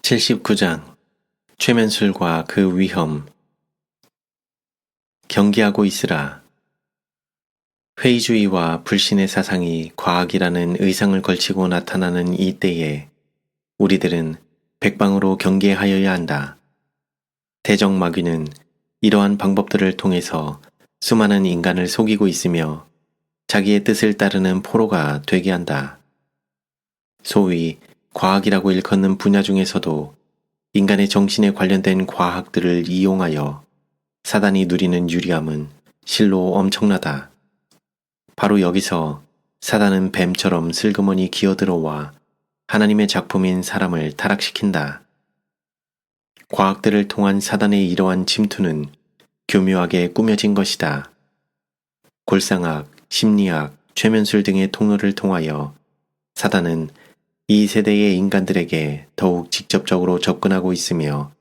79장 최면술과 그 위험. 경계하고 있으라. 회의주의와 불신의 사상이 과학이라는 의상을 걸치고 나타나는 이 때에 우리들은 백방으로 경계하여야 한다. 대적마귀는 이러한 방법들을 통해서 수많은 인간을 속이고 있으며 자기의 뜻을 따르는 포로가 되게 한다. 소위 과학이라고 일컫는 분야 중에서도 인간의 정신에 관련된 과학들을 이용하여 사단이 누리는 유리함은 실로 엄청나다. 바로 여기서 사단은 뱀처럼 슬그머니 기어들어와 하나님의 작품인 사람을 타락시킨다. 과학들을 통한 사단의 이러한 침투는 교묘하게 꾸며진 것이다. 골상학, 심리학, 최면술 등의 통로를 통하여 사단은 이 세대의 인간들에게 더욱 직접적으로 접근하고 있으며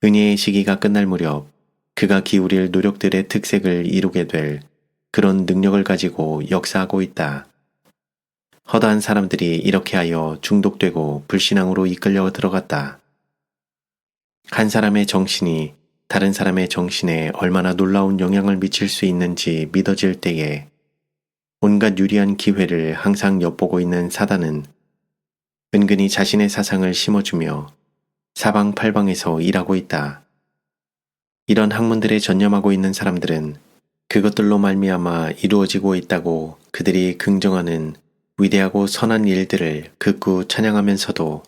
은혜의 시기가 끝날 무렵 그가 기울일 노력들의 특색을 이루게 될 그런 능력을 가지고 역사하고 있다. 허다한 사람들이 이렇게 하여 중독되고 불신앙으로 이끌려 들어갔다. 한 사람의 정신이 다른 사람의 정신에 얼마나 놀라운 영향을 미칠 수 있는지 믿어질 때에 온갖 유리한 기회를 항상 엿보고 있는 사단은 은근히 자신의 사상을 심어주며 사방팔방에서 일하고 있다. 이런 학문들에 전념하고 있는 사람들은 그것들로 말미암아 이루어지고 있다고 그들이 긍정하는 위대하고 선한 일들을 극구 찬양하면서도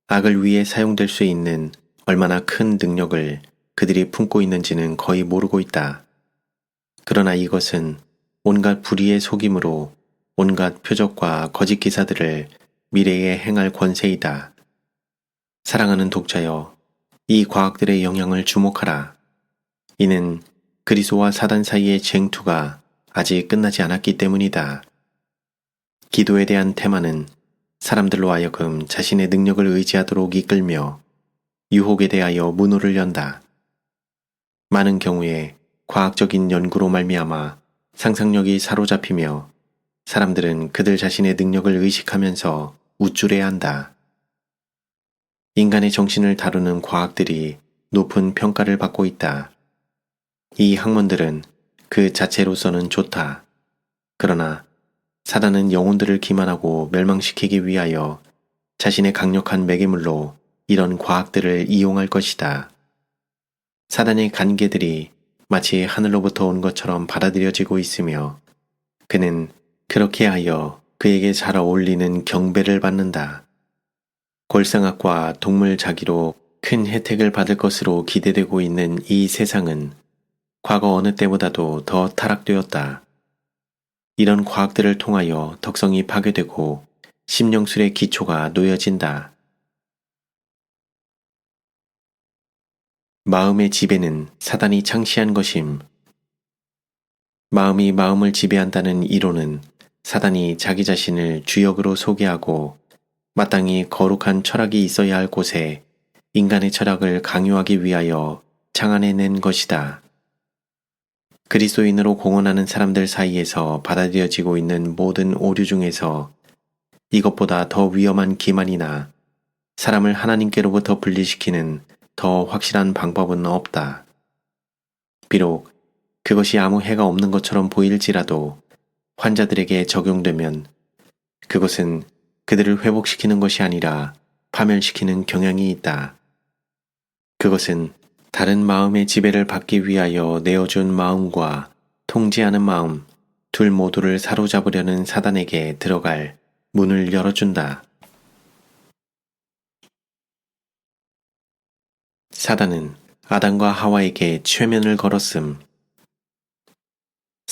악을 위해 사용될 수 있는 얼마나 큰 능력을 그들이 품고 있는지는 거의 모르고 있다. 그러나 이것은 온갖 불의의 속임으로 온갖 표적과 거짓 기사들을 미래에 행할 권세이다. 사랑하는 독자여, 이 과학들의 영향을 주목하라. 이는 그리스도와 사단 사이의 쟁투가 아직 끝나지 않았기 때문이다. 기도에 대한 테마는 사람들로 하여금 자신의 능력을 의지하도록 이끌며 유혹에 대하여 문호를 연다. 많은 경우에 과학적인 연구로 말미암아 상상력이 사로잡히며 사람들은 그들 자신의 능력을 의식하면서 우쭐해한다. 인간의 정신을 다루는 과학들이 높은 평가를 받고 있다. 이 학문들은 그 자체로서는 좋다. 그러나 사단은 영혼들을 기만하고 멸망시키기 위하여 자신의 강력한 매개물로 이런 과학들을 이용할 것이다. 사단의 간계들이 마치 하늘로부터 온 것처럼 받아들여지고 있으며 그는 그렇게 하여 그에게 잘 어울리는 경배를 받는다. 골상학과 동물 자기로 큰 혜택을 받을 것으로 기대되고 있는 이 세상은 과거 어느 때보다도 더 타락되었다. 이런 과학들을 통하여 덕성이 파괴되고 심령술의 기초가 놓여진다. 마음의 지배는 사단이 창시한 것임. 마음이 마음을 지배한다는 이론은 사단이 자기 자신을 주역으로 소개하고 마땅히 거룩한 철학이 있어야 할 곳에 인간의 철학을 강요하기 위하여 창안해낸 것이다. 그리스도인으로 공언하는 사람들 사이에서 받아들여지고 있는 모든 오류 중에서 이것보다 더 위험한 기만이나 사람을 하나님께로부터 분리시키는 더 확실한 방법은 없다. 비록 그것이 아무 해가 없는 것처럼 보일지라도 환자들에게 적용되면 그것은 그들을 회복시키는 것이 아니라 파멸시키는 경향이 있다. 그것은 다른 마음의 지배를 받기 위하여 내어준 마음과 통제하는 마음 둘 모두를 사로잡으려는 사단에게 들어갈 문을 열어준다. 사단은 아담과 하와에게 최면을 걸었음.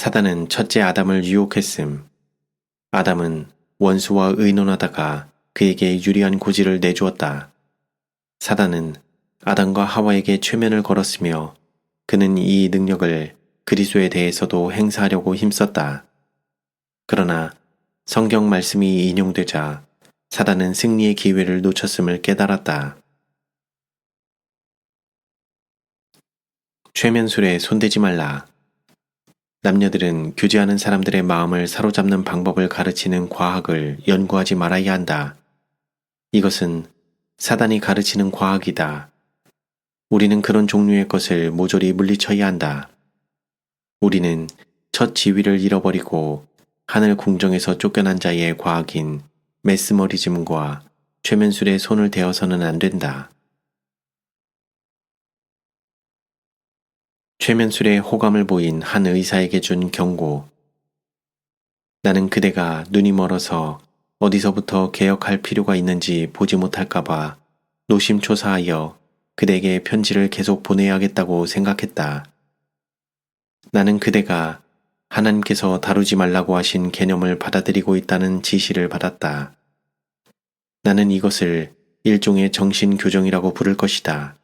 사단은 첫째 아담을 유혹했음. 아담은 원수와 의논하다가 그에게 유리한 고지를 내주었다. 사단은 아담과 하와에게 최면을 걸었으며 그는 이 능력을 그리스도에 대해서도 행사하려고 힘썼다. 그러나 성경 말씀이 인용되자 사단은 승리의 기회를 놓쳤음을 깨달았다. 최면술에 손대지 말라. 남녀들은 교제하는 사람들의 마음을 사로잡는 방법을 가르치는 과학을 연구하지 말아야 한다. 이것은 사단이 가르치는 과학이다. 우리는 그런 종류의 것을 모조리 물리쳐야 한다. 우리는 첫 지위를 잃어버리고 하늘 궁정에서 쫓겨난 자의 과학인 메스머리즘과 최면술의 손을 대어서는 안 된다. 최면술에 호감을 보인 한 의사에게 준 경고. 나는 그대가 눈이 멀어서 어디서부터 개혁할 필요가 있는지 보지 못할까봐 노심초사하여 그대에게 편지를 계속 보내야겠다고 생각했다. 나는 그대가 하나님께서 다루지 말라고 하신 개념을 받아들이고 있다는 지시를 받았다. 나는 이것을 일종의 정신교정이라고 부를 것이다.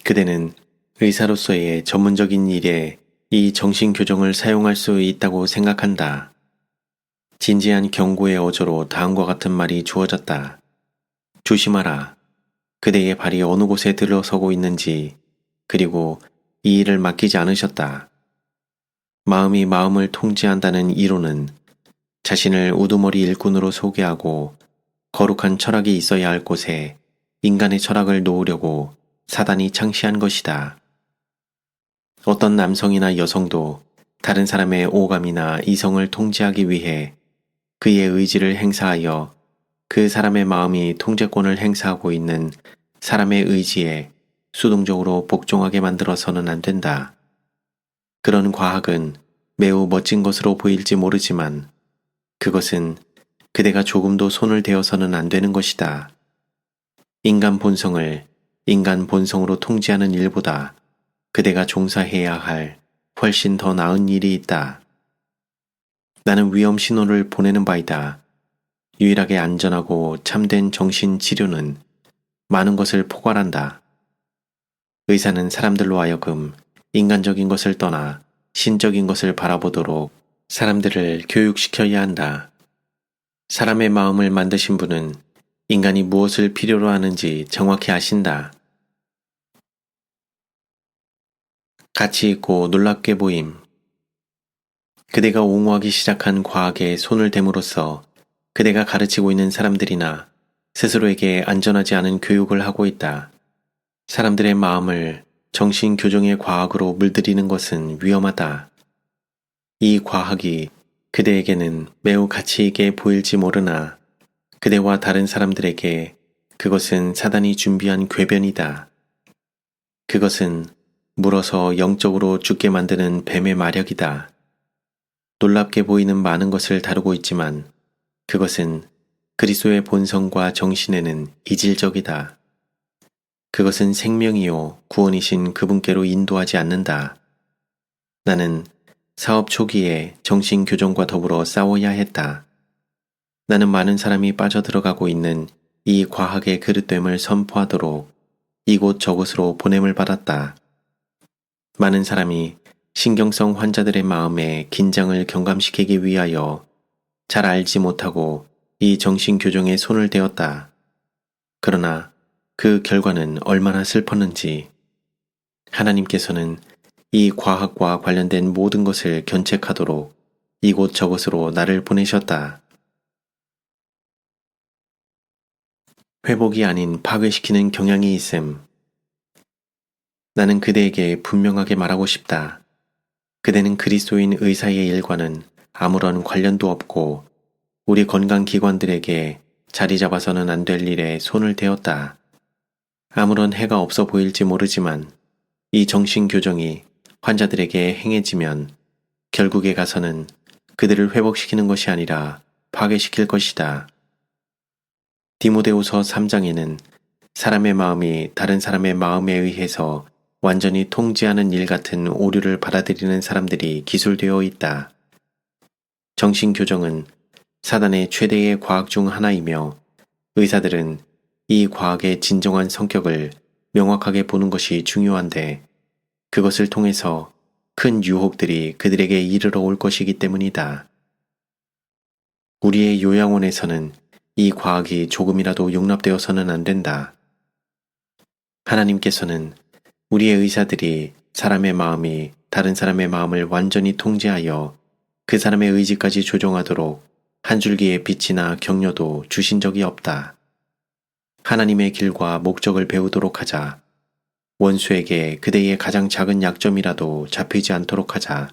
그대는 의사로서의 전문적인 일에 이 정신교정을 사용할 수 있다고 생각한다. 진지한 경고의 어조로 다음과 같은 말이 주어졌다. 조심하라. 그대의 발이 어느 곳에 들어서고 있는지, 그리고 이 일을 맡기지 않으셨다. 마음이 마음을 통제한다는 이론은 자신을 우두머리 일꾼으로 소개하고 거룩한 철학이 있어야 할 곳에 인간의 철학을 놓으려고 사단이 창시한 것이다. 어떤 남성이나 여성도 다른 사람의 오감이나 이성을 통제하기 위해 그의 의지를 행사하여 그 사람의 마음이 통제권을 행사하고 있는 사람의 의지에 수동적으로 복종하게 만들어서는 안 된다. 그런 과학은 매우 멋진 것으로 보일지 모르지만 그것은 그대가 조금도 손을 대어서는 안 되는 것이다. 인간 본성을 인간 본성으로 통제하는 일보다 그대가 종사해야 할 훨씬 더 나은 일이 있다. 나는 위험 신호를 보내는 바이다. 유일하게 안전하고 참된 정신치료는 많은 것을 포괄한다. 의사는 사람들로 하여금 인간적인 것을 떠나 신적인 것을 바라보도록 사람들을 교육시켜야 한다. 사람의 마음을 만드신 분은 인간이 무엇을 필요로 하는지 정확히 아신다. 가치 있고 놀랍게 보임. 그대가 옹호하기 시작한 과학에 손을 댐으로써 그대가 가르치고 있는 사람들이나 스스로에게 안전하지 않은 교육을 하고 있다. 사람들의 마음을 정신교정의 과학으로 물들이는 것은 위험하다. 이 과학이 그대에게는 매우 가치 있게 보일지 모르나 그대와 다른 사람들에게 그것은 사단이 준비한 궤변이다. 그것은 물어서 영적으로 죽게 만드는 뱀의 마력이다. 놀랍게 보이는 많은 것을 다루고 있지만 그것은 그리스도의 본성과 정신에는 이질적이다. 그것은 생명이요 구원이신 그분께로 인도하지 않는다. 나는 사업 초기에 정신교정과 더불어 싸워야 했다. 나는 많은 사람이 빠져들어가고 있는 이 과학의 그릇됨을 선포하도록 이곳 저곳으로 보냄을 받았다. 많은 사람이 신경성 환자들의 마음에 긴장을 경감시키기 위하여 잘 알지 못하고 이 정신교정에 손을 대었다. 그러나 그 결과는 얼마나 슬펐는지. 하나님께서는 이 과학과 관련된 모든 것을 견책하도록 이곳 저곳으로 나를 보내셨다. 회복이 아닌 파괴시키는 경향이 있음. 나는 그대에게 분명하게 말하고 싶다. 그대는 그리스도인 의사의 일과는 아무런 관련도 없고 우리 건강기관들에게 자리 잡아서는 안 될 일에 손을 대었다. 아무런 해가 없어 보일지 모르지만 이 정신교정이 환자들에게 행해지면 결국에 가서는 그들을 회복시키는 것이 아니라 파괴시킬 것이다. 디모데후서 3장에는 사람의 마음이 다른 사람의 마음에 의해서 완전히 통제하는 일 같은 오류를 받아들이는 사람들이 기술되어 있다. 정신교정은 사단의 최대의 과학 중 하나이며 의사들은 이 과학의 진정한 성격을 명확하게 보는 것이 중요한데 그것을 통해서 큰 유혹들이 그들에게 이르러 올 것이기 때문이다. 우리의 요양원에서는 이 과학이 조금이라도 용납되어서는 안 된다. 하나님께서는 우리의 의사들이 사람의 마음이 다른 사람의 마음을 완전히 통제하여 그 사람의 의지까지 조종하도록 한 줄기의 빛이나 격려도 주신 적이 없다. 하나님의 길과 목적을 배우도록 하자. 원수에게 그대의 가장 작은 약점이라도 잡히지 않도록 하자.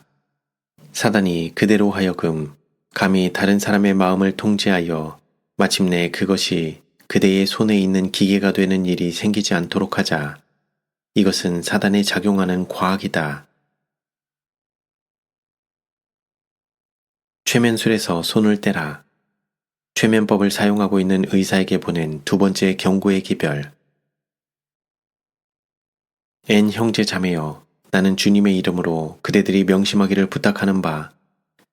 사단이 그대로 하여금 감히 다른 사람의 마음을 통제하여 마침내 그것이 그대의 손에 있는 기계가 되는 일이 생기지 않도록 하자. 이것은 사단에 작용하는 과학이다. 최면술에서 손을 떼라. 최면법을 사용하고 있는 의사에게 보낸 두 번째 경고의 기별. 엔 형제 자매여, 나는 주님의 이름으로 그대들이 명심하기를 부탁하는 바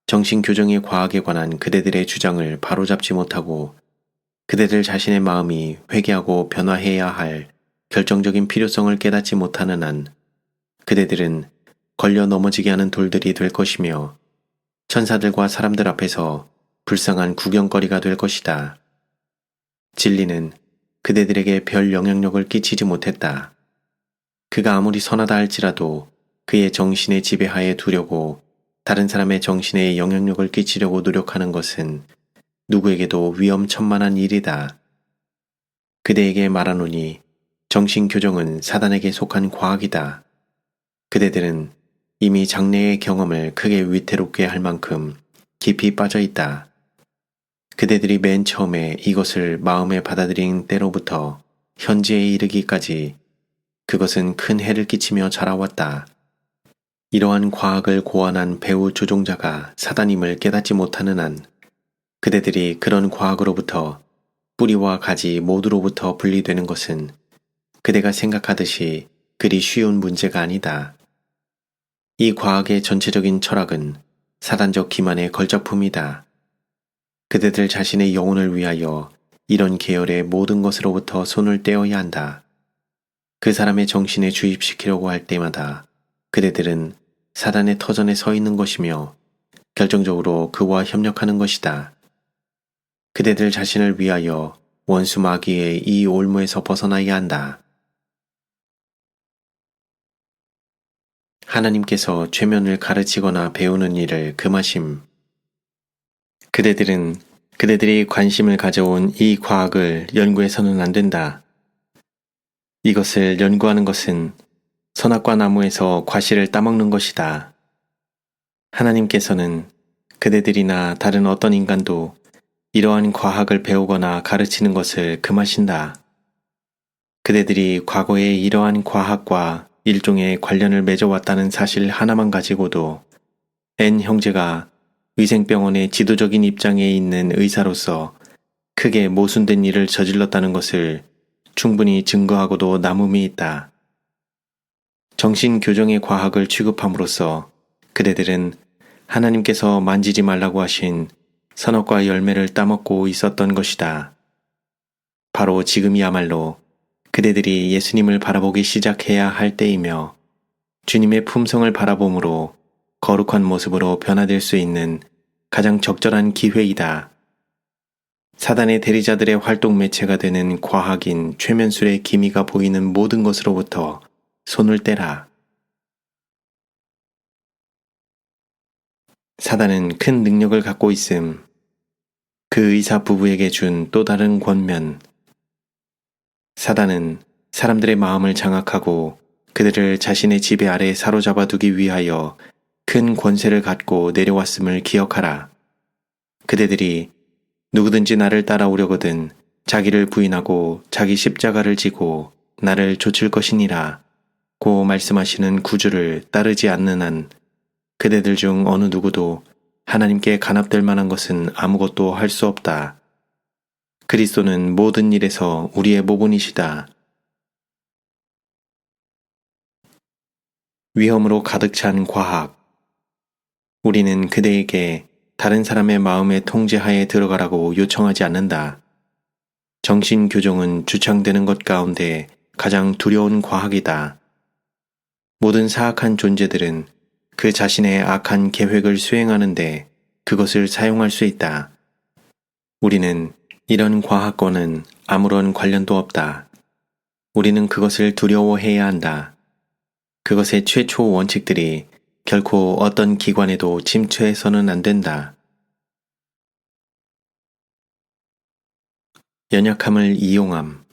정신교정의 과학에 관한 그대들의 주장을 바로잡지 못하고 그대들 자신의 마음이 회개하고 변화해야 할 결정적인 필요성을 깨닫지 못하는 한 그대들은 걸려 넘어지게 하는 돌들이 될 것이며 천사들과 사람들 앞에서 불쌍한 구경거리가 될 것이다. 진리는 그대들에게 별 영향력을 끼치지 못했다. 그가 아무리 선하다 할지라도 그의 정신의 지배하에 두려고 다른 사람의 정신에 영향력을 끼치려고 노력하는 것은 누구에게도 위험천만한 일이다. 그대에게 말하노니 정신교정은 사단에게 속한 과학이다. 그대들은 이미 장래의 경험을 크게 위태롭게 할 만큼 깊이 빠져 있다. 그대들이 맨 처음에 이것을 마음에 받아들인 때로부터 현재에 이르기까지 그것은 큰 해를 끼치며 자라왔다. 이러한 과학을 고안한 배우 조종자가 사단임을 깨닫지 못하는 한 그대들이 그런 과학으로부터 뿌리와 가지 모두로부터 분리되는 것은 그대가 생각하듯이 그리 쉬운 문제가 아니다. 이 과학의 전체적인 철학은 사단적 기만의 걸작품이다. 그대들 자신의 영혼을 위하여 이런 계열의 모든 것으로부터 손을 떼어야 한다. 그 사람의 정신에 주입시키려고 할 때마다 그대들은 사단의 터전에 서 있는 것이며 결정적으로 그와 협력하는 것이다. 그대들 자신을 위하여 원수 마귀의 이 올무에서 벗어나야 한다. 하나님께서 최면을 가르치거나 배우는 일을 금하심. 그대들은 그대들이 관심을 가져온 이 과학을 연구해서는 안 된다. 이것을 연구하는 것은 선악과 나무에서 과실을 따먹는 것이다. 하나님께서는 그대들이나 다른 어떤 인간도 이러한 과학을 배우거나 가르치는 것을 금하신다. 그대들이 과거에 이러한 과학과 일종의 관련을 맺어왔다는 사실 하나만 가지고도 엔 형제가 위생병원의 지도적인 입장에 있는 의사로서 크게 모순된 일을 저질렀다는 것을 충분히 증거하고도 남음이 있다. 정신교정의 과학을 취급함으로써 그대들은 하나님께서 만지지 말라고 하신 선악과 열매를 따먹고 있었던 것이다. 바로 지금이야말로 그대들이 예수님을 바라보기 시작해야 할 때이며 주님의 품성을 바라봄으로 거룩한 모습으로 변화될 수 있는 가장 적절한 기회이다. 사단의 대리자들의 활동 매체가 되는 과학인 최면술의 기미가 보이는 모든 것으로부터 손을 떼라. 사단은 큰 능력을 갖고 있음. 그 의사 부부에게 준 또 다른 권면. 사단은 사람들의 마음을 장악하고 그들을 자신의 지배 아래 사로잡아 두기 위하여 큰 권세를 갖고 내려왔음을 기억하라. 그대들이 누구든지 나를 따라오려거든 자기를 부인하고 자기 십자가를 지고 나를 좇을 것이니라 고 말씀하시는 구주를 따르지 않는 한 그대들 중 어느 누구도 하나님께 간합될 만한 것은 아무것도 할 수 없다. 그리스도는 모든 일에서 우리의 모본이시다. 위험으로 가득 찬 과학. 우리는 그대에게 다른 사람의 마음의 통제하에 들어가라고 요청하지 않는다. 정신교정은 주창되는 것 가운데 가장 두려운 과학이다. 모든 사악한 존재들은 그 자신의 악한 계획을 수행하는데 그것을 사용할 수 있다. 우리는 이런 과학과는 아무런 관련도 없다. 우리는 그것을 두려워해야 한다. 그것의 최초 원칙들이 결코 어떤 기관에도 침투해서는 안 된다. 연약함을 이용함.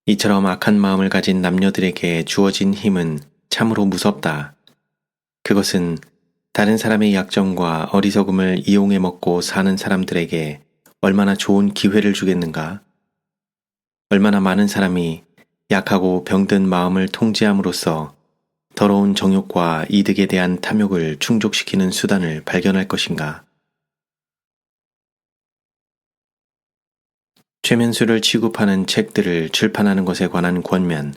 이처럼 악한 마음을 가진 남녀들에게 주어진 힘은 참으로 무섭다. 그것은 다른 사람의 약점과 어리석음을 이용해 먹고 사는 사람들에게 얼마나 좋은 기회를 주겠는가? 얼마나 많은 사람이 약하고 병든 마음을 통제함으로써 더러운 정욕과 이득에 대한 탐욕을 충족시키는 수단을 발견할 것인가? 최면수를 취급하는 책들을 출판하는 것에 관한 권면.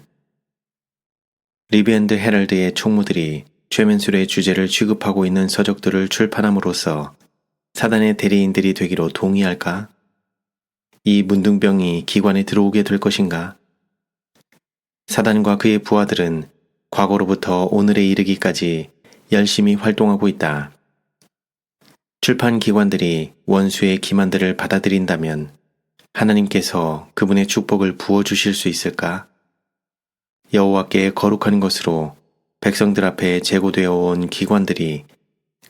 리브앤드 헤럴드의 총무들이 최면술의 주제를 취급하고 있는 서적들을 출판함으로써 사단의 대리인들이 되기로 동의할까? 이 문둥병이 기관에 들어오게 될 것인가? 사단과 그의 부하들은 과거로부터 오늘에 이르기까지 열심히 활동하고 있다. 출판 기관들이 원수의 기만들을 받아들인다면 하나님께서 그분의 축복을 부어주실 수 있을까? 여호와께 거룩한 것으로 백성들 앞에 제고되어 온 기관들이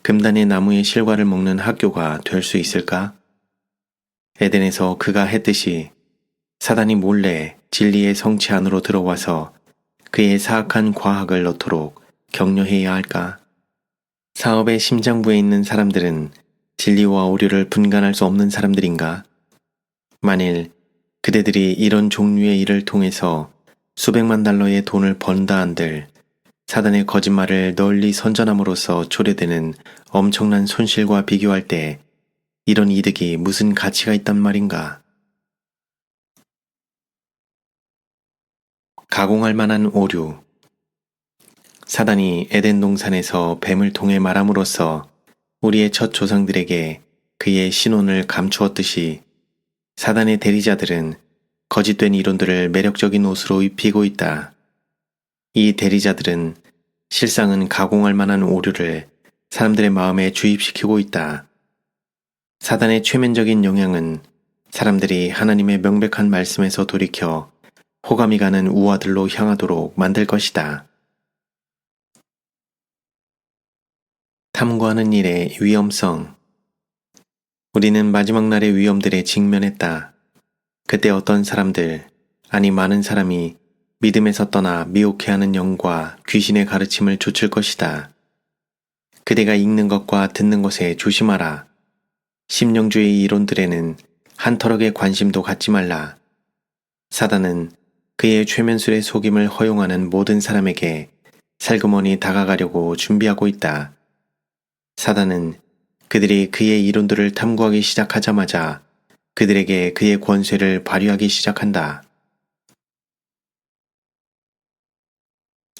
금단의 나무의 실과를 먹는 학교가 될 수 있을까? 에덴에서 그가 했듯이 사단이 몰래 진리의 성체 안으로 들어와서 그의 사악한 과학을 넣도록 격려해야 할까? 사업의 심장부에 있는 사람들은 진리와 오류를 분간할 수 없는 사람들인가? 만일 그대들이 이런 종류의 일을 통해서 수백만 달러의 돈을 번다 한들 사단의 거짓말을 널리 선전함으로써 초래되는 엄청난 손실과 비교할 때 이런 이득이 무슨 가치가 있단 말인가? 가공할 만한 오류. 사단이 에덴 동산에서 뱀을 통해 말함으로써 우리의 첫 조상들에게 그의 신혼을 감추었듯이 사단의 대리자들은 거짓된 이론들을 매력적인 옷으로 입히고 있다. 이 대리자들은 실상은 가공할 만한 오류를 사람들의 마음에 주입시키고 있다. 사단의 최면적인 영향은 사람들이 하나님의 명백한 말씀에서 돌이켜 호감이 가는 우화들로 향하도록 만들 것이다. 탐구하는 일의 위험성. 우리는 마지막 날의 위험들에 직면했다. 그때 어떤 사람들, 아니 많은 사람이 믿음에서 떠나 미혹해하는 영과 귀신의 가르침을 좇을 것이다. 그대가 읽는 것과 듣는 것에 조심하라. 심령주의 이론들에는 한 털럭의 관심도 갖지 말라. 사단은 그의 최면술의 속임을 허용하는 모든 사람에게 살그머니 다가가려고 준비하고 있다. 사단은 그들이 그의 이론들을 탐구하기 시작하자마자 그들에게 그의 권세를 발휘하기 시작한다.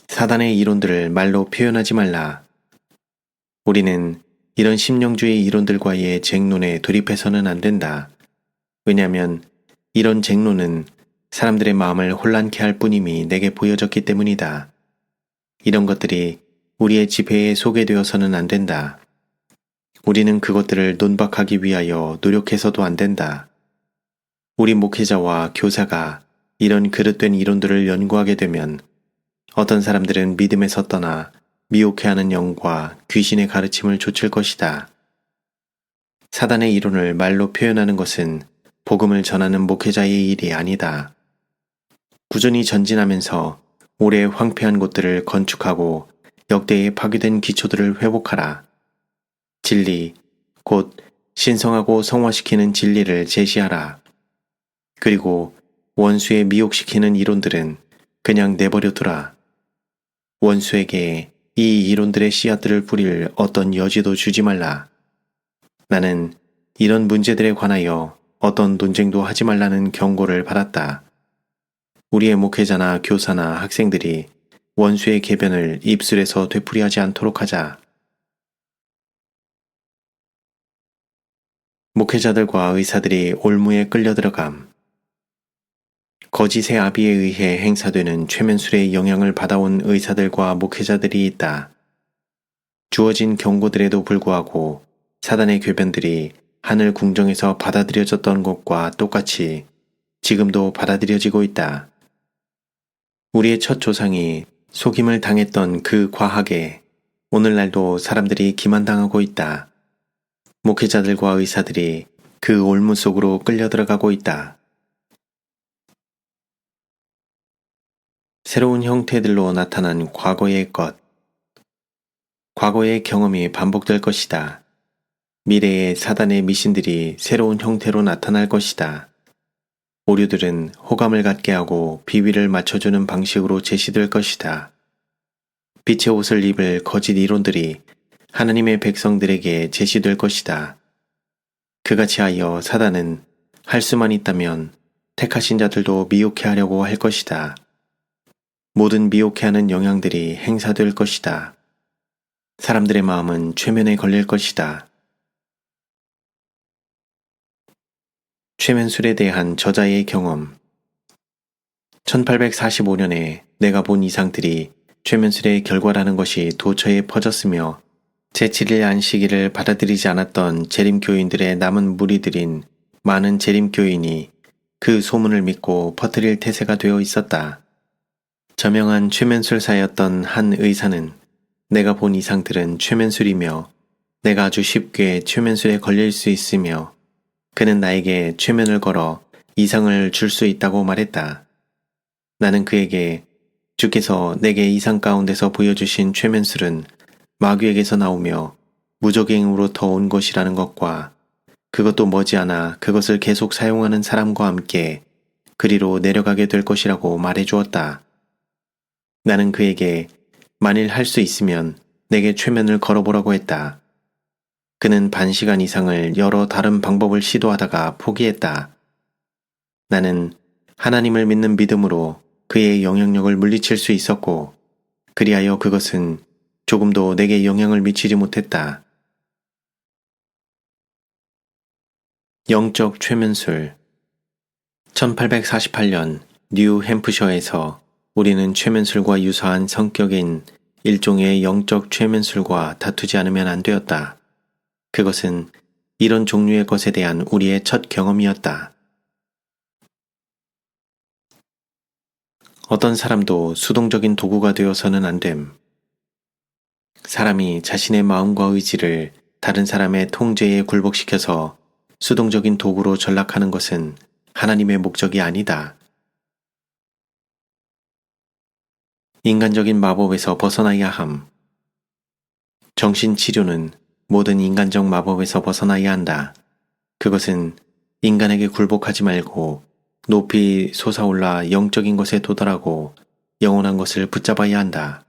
사단의 이론들을 말로 표현하지 말라. 우리는 이런 심령주의 이론들과의 쟁론에 돌입해서는 안 된다. 왜냐하면 이런 쟁론은 사람들의 마음을 혼란케 할 뿐임이 내게 보여졌기 때문이다. 이런 것들이 우리의 지폐에 소개되어서는 안 된다. 우리는 그것들을 논박하기 위하여 노력해서도 안 된다. 우리 목회자와 교사가 이런 그릇된 이론들을 연구하게 되면 어떤 사람들은 믿음에서 떠나 미혹해하는 영과 귀신의 가르침을 좇을 것이다. 사단의 이론을 말로 표현하는 것은 복음을 전하는 목회자의 일이 아니다. 꾸준히 전진하면서 오래 황폐한 곳들을 건축하고 역대의 파괴된 기초들을 회복하라. 진리, 곧 신성하고 성화시키는 진리를 제시하라. 그리고 원수의 미혹시키는 이론들은 그냥 내버려 두라. 원수에게 이 이론들의 씨앗들을 뿌릴 어떤 여지도 주지 말라. 나는 이런 문제들에 관하여 어떤 논쟁도 하지 말라는 경고를 받았다. 우리의 목회자나 교사나 학생들이 원수의 계변을 입술에서 되풀이하지 않도록 하자. 목회자들과 의사들이 올무에 끌려들어감. 거짓의 아비에 의해 행사되는 최면술의 영향을 받아온 의사들과 목회자들이 있다. 주어진 경고들에도 불구하고 사단의 궤변들이 하늘 궁정에서 받아들여졌던 것과 똑같이 지금도 받아들여지고 있다. 우리의 첫 조상이 속임을 당했던 그 과학에 오늘날도 사람들이 기만당하고 있다. 목회자들과 의사들이 그 올무 속으로 끌려들어가고 있다. 새로운 형태들로 나타난 과거의 것. 과거의 경험이 반복될 것이다. 미래의 사단의 미신들이 새로운 형태로 나타날 것이다. 오류들은 호감을 갖게 하고 비위를 맞춰주는 방식으로 제시될 것이다. 빛의 옷을 입을 거짓 이론들이 하나님의 백성들에게 제시될 것이다. 그같이 하여 사단은 할 수만 있다면 택하신 자들도 미혹해 하려고 할 것이다. 모든 미혹해 하는 영향들이 행사될 것이다. 사람들의 마음은 최면에 걸릴 것이다. 최면술에 대한 저자의 경험. 1845년에 내가 본 이상들이 최면술의 결과라는 것이 도처에 퍼졌으며 제7일 안식일을 받아들이지 않았던 재림교인들의 남은 무리들인 많은 재림교인이 그 소문을 믿고 퍼뜨릴 태세가 되어 있었다. 저명한 최면술사였던 한 의사는 내가 본 이상들은 최면술이며 내가 아주 쉽게 최면술에 걸릴 수 있으며 그는 나에게 최면을 걸어 이상을 줄 수 있다고 말했다. 나는 그에게 주께서 내게 이상 가운데서 보여주신 최면술은 마귀에게서 나오며 무적행으로부터 온 것이라는 것과 그것도 머지않아 그것을 계속 사용하는 사람과 함께 그리로 내려가게 될 것이라고 말해 주었다. 나는 그에게 만일 할 수 있으면 내게 최면을 걸어보라고 했다. 그는 반시간 이상을 여러 다른 방법을 시도하다가 포기했다. 나는 하나님을 믿는 믿음으로 그의 영향력을 물리칠 수 있었고 그리하여 그것은 조금도 내게 영향을 미치지 못했다. 영적 최면술. 1848년 뉴 햄프셔에서 우리는 최면술과 유사한 성격인 일종의 영적 최면술과 다투지 않으면 안 되었다. 그것은 이런 종류의 것에 대한 우리의 첫 경험이었다. 어떤 사람도 수동적인 도구가 되어서는 안 됨. 사람이 자신의 마음과 의지를 다른 사람의 통제에 굴복시켜서 수동적인 도구로 전락하는 것은 하나님의 목적이 아니다. 인간적인 마법에서 벗어나야 함. 정신치료는 모든 인간적 마법에서 벗어나야 한다. 그것은 인간에게 굴복하지 말고 높이 솟아올라 영적인 것에 도달하고 영원한 것을 붙잡아야 한다.